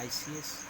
ICS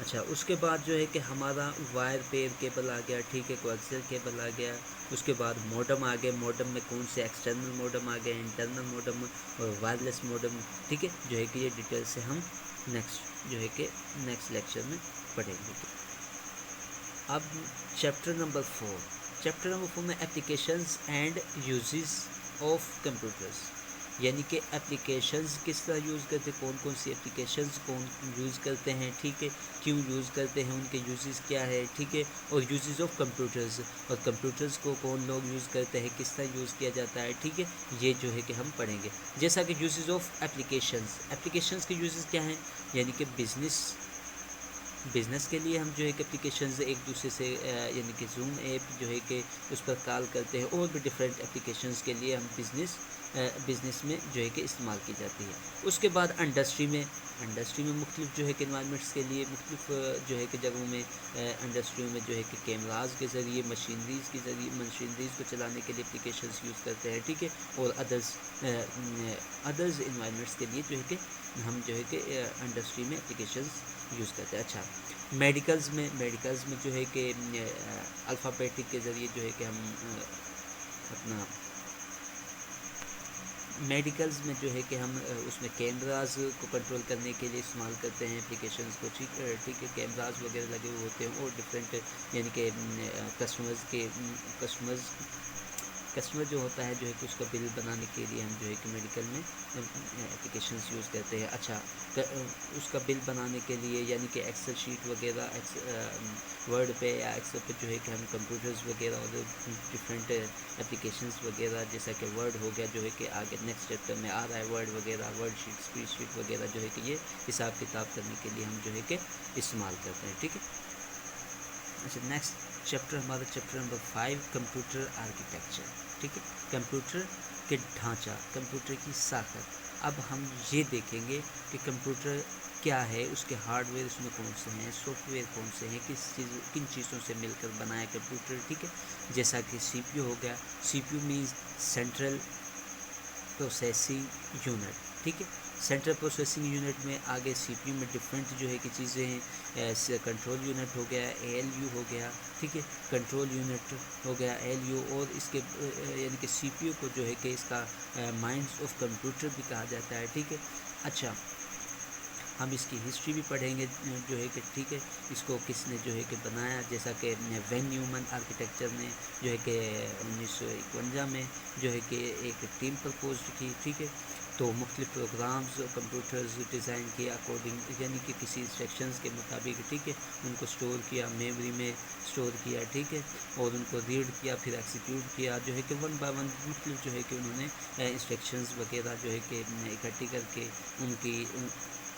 اچھا اس کے بعد جو ہے کہ ہمارا وائر پیر کیبل آ گیا، ٹھیک ہے، کویکسل کیبل آ گیا، اس کے بعد موڈم آ گیا، موڈم میں کون سے ایکسٹرنل موڈم آ گیا، انٹرنل موڈم اور وائرلیس موڈم، ٹھیک ہے، جو ہے کہ یہ ڈیٹیل سے ہم نیکسٹ جو ہے کہ نیکسٹ لیکچر میں پڑھیں گے۔ اب چیپٹر نمبر 4، چیپٹر نمبر 4 میں applications and uses of computers, یعنی کہ اپلیکیشنز کس طرح یوز کرتے ہیں، کون کون سی اپلیکیشنز کون یوز کرتے ہیں، ٹھیک ہے، کیوں یوز کرتے ہیں، ان کے یوزز کیا ہے، ٹھیک ہے، اور یوزز آف کمپیوٹرز، اور کمپیوٹرز کو کون لوگ یوز کرتے ہیں، کس طرح یوز کیا جاتا ہے، ٹھیک ہے، یہ جو ہے کہ ہم پڑھیں گے۔ جیسا کہ یوزز آف اپلیکیشنز، اپلیکیشنز کے یوزز کیا ہیں، یعنی کہ بزنس کے لیے ہم جو ہے کہ اپلیکیشنز ایک دوسرے سے یعنی کہ زوم ایپ جو ہے کہ اس پر کال کرتے ہیں، اور بھی ڈفرینٹ اپلیکیشنز کے لیے ہم بزنس میں جو ہے کہ استعمال کی جاتی ہے۔ اس کے بعد انڈسٹری میں مختلف جو ہے کہ انوائرمنٹس کے لیے مختلف جو ہے کہ جگہوں میں انڈسٹریوں میں جو ہے کہ کیمراز کے ذریعے مشینریز کو چلانے کے لیے اپلیکیشنز یوز کرتے ہیں، ٹھیک ہے، اور ادرز انوائرمنٹس کے لیے جو ہے کہ ہم جو ہے کہ انڈسٹری میں اپلیکیشنز یوز کرتے ہیں۔ اچھا میڈیکلز میں جو ہے کہ الفابیٹک کے ذریعے جو ہے کہ ہم اپنا میڈیکلز میں جو ہے کہ ہم اس میں کیمراز کو کنٹرول کرنے کے لیے استعمال کرتے ہیں اپلیکیشنز کو، ٹھیک ہے، کیمراز وغیرہ لگے ہوئے ہوتے ہیں، اور ڈفرینٹ یعنی کہ کسٹمر جو ہوتا ہے جو ہے کہ اس کا بل بنانے کے لیے ہم جو ہے کہ میڈیکل میں اپلیکیشنز یوز کرتے ہیں۔ اچھا اس کا بل بنانے کے لیے یعنی کہ ایکسل شیٹ وغیرہ ورڈ پہ یا ایکسل پہ جو ہے کہ ہم کمپیوٹرز وغیرہ اور ڈفرینٹ اپلیکیشنز وغیرہ جیسا کہ ورڈ ہو گیا جو ہے کہ آگے نیکسٹ چیپٹر میں آ رہا ہے، ورڈ وغیرہ، ورڈ شیٹ، اسپریڈ شیٹ وغیرہ جو ہے کہ یہ حساب کتاب کرنے کے لیے ہم جو ہے کہ استعمال کرتے ہیں، ٹھیک ہے۔ اچھا نیکسٹ چیپٹر ہمارا چیپٹر نمبر 5 کمپیوٹر آرکیٹیکچر، ٹھیک ہے، کمپیوٹر کے ڈھانچہ، کمپیوٹر کی ساخت۔ اب ہم یہ دیکھیں گے کہ کمپیوٹر کیا ہے، اس کے ہارڈ ویئر اس میں کون سے ہیں، سافٹ ویئر کون سے ہیں، کن چیزوں سے مل کر بنایا کمپیوٹر، ٹھیک ہے، جیسا کہ سی پی یو ہو گیا، C P U means central processing unit, ٹھیک ہے، سینٹرل پروسیسنگ یونٹ میں آگے سی پی یو میں ڈفرینٹ جو ہے کہ چیزیں ہیں، کنٹرول یونٹ ہو گیا، اے ایل یو ہو گیا، ٹھیک ہے، کنٹرول یونٹ ہو گیا اے ایل یو، اور اس کے یعنی کہ سی پی یو کو جو ہے کہ اس کا مائنڈس آف کمپیوٹر بھی کہا جاتا ہے، ٹھیک ہے۔ اچھا ہم اس کی ہسٹری بھی پڑھیں گے جو ہے کہ ٹھیک ہے، اس کو کس نے جو ہے کہ بنایا، جیسا کہ وین نیومن آرکیٹیکچر نے جو ہے کہ 1951 میں جو ہے کہ ایک ٹیم پرپوزڈ کی، ٹھیک ہے، تو مختلف پروگرامز کمپیوٹرز ڈیزائن کیا اکارڈنگ یعنی کہ کسی انسٹرکشنز کے مطابق، ٹھیک ہے، ان کو اسٹور کیا، میموری میں اسٹور کیا، ٹھیک ہے، اور ان کو ریڈ کیا، پھر ایکسیکیوٹ کیا، جو ہے کہ ون بائی ون مختلف جو ہے کہ انہوں نے انسٹرکشنز وغیرہ جو ہے کہ اکٹھی کر کے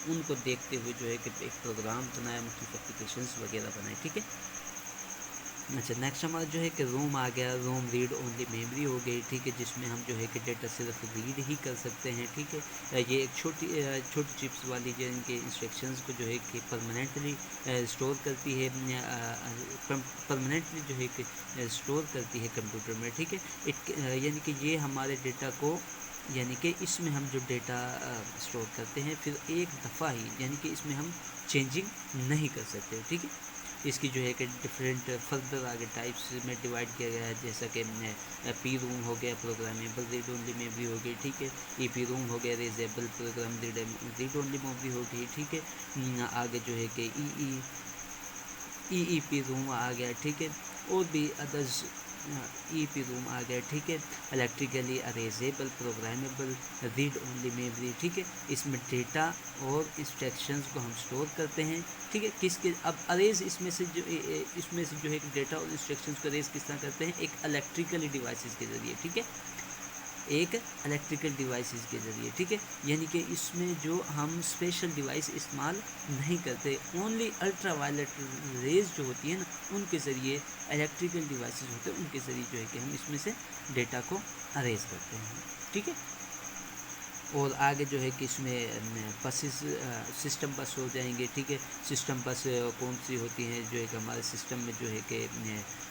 ان کو دیکھتے ہوئے جو ہے کہ ایک پروگرام بنایا، مختلف اپلیکیشنز وغیرہ بنائے، ٹھیک ہے۔ اچھا نیکسٹ ہمارا جو ہے کہ روم آ گیا، روم ریڈ اونلی میموری ہو گئی، ٹھیک ہے، جس میں ہم جو ہے کہ ڈیٹا صرف ریڈ ہی کر سکتے ہیں، ٹھیک ہے، یہ ایک چھوٹی چپس والی جو ان کے انسٹرکشنز کو جو ہے کہ پرماننٹلی اسٹور کرتی ہے، پرماننٹلی جو ہے کہ اسٹور کرتی ہے کمپیوٹر میں، ٹھیک ہے، یعنی کہ یہ ہمارے ڈیٹا کو یعنی کہ اس میں ہم جو ڈیٹا اسٹور کرتے ہیں پھر ایک دفعہ ہی، یعنی کہ اس میں ہم چینجنگ نہیں کر سکتے، ٹھیک ہے۔ اس کی جو ہے کہ ڈفرینٹ فردر آگے ٹائپس میں ڈیوائڈ کیا گیا ہے، جیسا کہ پی روم ہو گیا پروگرامیبل ریڈ اونلی میموری ہو گئی، ٹھیک ہے، ای پی روم ہو گیا ریزیبل پروگرام ریڈ اونلی میموری ہو گئی، ٹھیک ہے، آگے جو ہے کہ ای پی روم آ گیا، ٹھیک ہے، اور بھی ادرز ای پی روم آ گیا، ٹھیک ہے، electrically erasable programmable read only memory, ٹھیک ہے، اس میں ڈیٹا اور انسٹرکشنز کو ہم اسٹور کرتے ہیں، ٹھیک ہے، اب اریز اس میں سے جو ہے کہ ڈیٹا اور انسٹرکشنز کو اریز کس طرح کرتے ہیں، ایک الیکٹریکل ڈیوائسز کے ذریعے، ٹھیک ہے، ایک الیکٹریکل ڈیوائسز کے ذریعے، ٹھیک ہے، یعنی کہ اس میں جو ہم اسپیشل ڈیوائس استعمال نہیں کرتے، اونلی الٹرا وائلٹ ریز جو ہوتی ہیں نا ان کے ذریعے، الیکٹریکل ڈیوائسز ہوتے ہیں ان کے ذریعے جو ہے کہ ہم اس میں سے ڈیٹا کو اریز کرتے ہیں، ٹھیک ہے۔ اور آگے جو ہے کہ اس میں بسز سسٹم بس ہو جائیں گے، ٹھیک ہے۔ سسٹم بس کون سی ہوتی ہیں، جو ہے کہ ہمارے سسٹم میں جو ہے کہ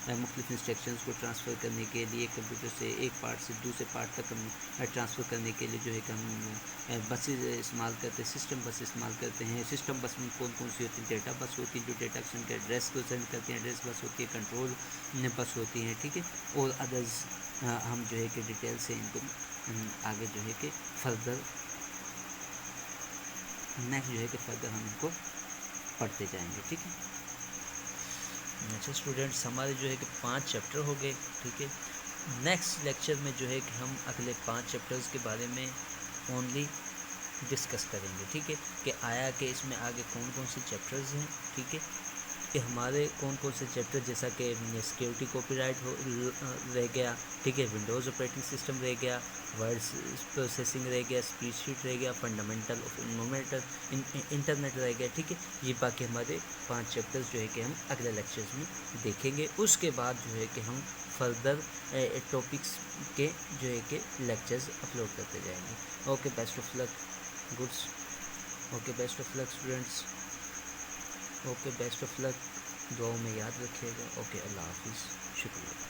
مختلف انسٹرکشنز کو ٹرانسفر کرنے کے لیے کمپیوٹر سے ایک پارٹ سے دوسرے پارٹ تک ہم ٹرانسفر کرنے کے لیے جو ہے کہ ہم بسز استعمال کرتے ہیں، سسٹم بس استعمال کرتے ہیں۔ سسٹم بس میں کون کون سی ہوتی ہیں، ڈیٹا بس ہوتی ہے جو ڈیٹا کے ایڈریس کو سینڈ کرتے ہیں، ایڈریس بس ہوتی ہے، کنٹرول بس ہوتی ہیں، ٹھیک ہے۔ اور ادرز ہم جو ہے کہ ڈیٹیل سے ان کو آگے جو ہے کہ فردر نیکسٹ جو ہے کہ فردر ہم ان کو پڑھتے جائیں گے، ٹھیک ہے۔ اچھا اسٹوڈنٹس، ہمارے جو ہے کہ 5 چیپٹر ہو گئے، ٹھیک ہے۔ نیکسٹ لیکچر میں جو ہے کہ ہم اگلے 5 چیپٹرز کے بارے میں اونلی ڈسکس کریں گے، ٹھیک ہے، کہ آیا کہ اس میں آگے کون کون سے چیپٹرز ہیں، ٹھیک ہے، کہ ہمارے کون کون سے چیپٹر جیسا کہ سیکیورٹی کاپی رائٹ رہ گیا، ٹھیک ہے، ونڈوز آپریٹنگ سسٹم رہ گیا، ورڈس پروسیسنگ رہ گیا، اسپیچ شیٹ رہ گیا، فنڈامنٹل آف انٹرنیٹ رہ گیا، ٹھیک ہے۔ یہ باقی ہمارے 5 چیپٹرز جو ہے کہ ہم اگلے لیکچرز میں دیکھیں گے۔ اس کے بعد جو ہے کہ ہم فردر ٹاپکس کے جو ہے کہ لیکچرز اپلوڈ کرتے جائیں گے۔ Okay, best of luck kids, okay best of luck students, okay best of luck, دعاؤں میں یاد رکھیے گا۔ اوکے، اللہ حافظ، شکریہ۔